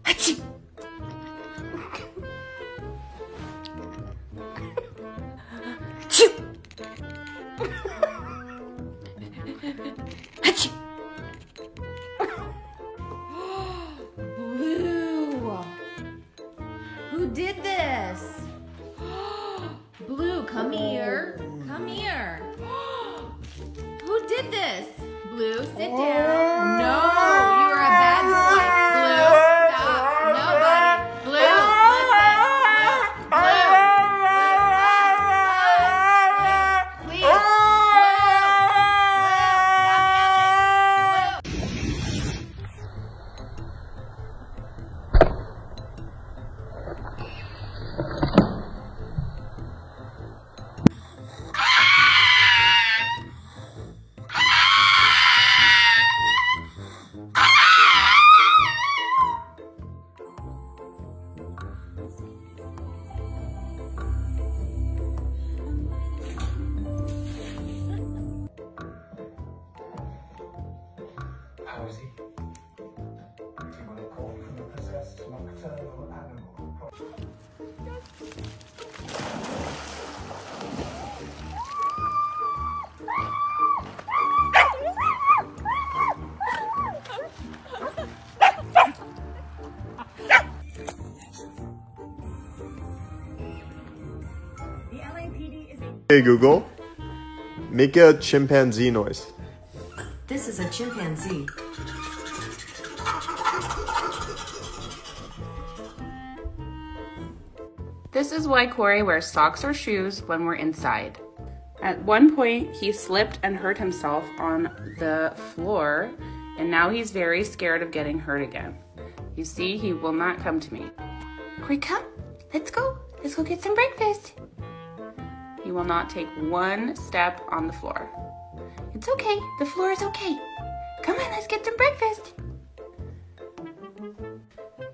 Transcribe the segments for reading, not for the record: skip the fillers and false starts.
Achoo! Achoo! Achoo! Blue! Who did this? Blue, come here. Come here. Who did this? Blue, sit down. No, you're a bad boy. Blue, stop. Nobody. Blue, listen. Blue, Blue, please. Blue, How is he? Do you want a call from the possessed nocturnal animal? The LAPD is a... Hey Google, make a chimpanzee noise. This is a chimpanzee. This is why Corey wears socks or shoes when we're inside. At one point, he slipped and hurt himself on the floor, and now he's very scared of getting hurt again. You see, he will not come to me. Corey, come. Let's go. Let's go get some breakfast. He will not take one step on the floor. It's okay. The floor is okay. Come on, let's get some breakfast.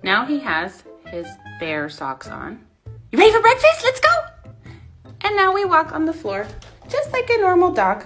Now he has his bear socks on. You ready for breakfast? Let's go. And now we walk on the floor, just like a normal dog.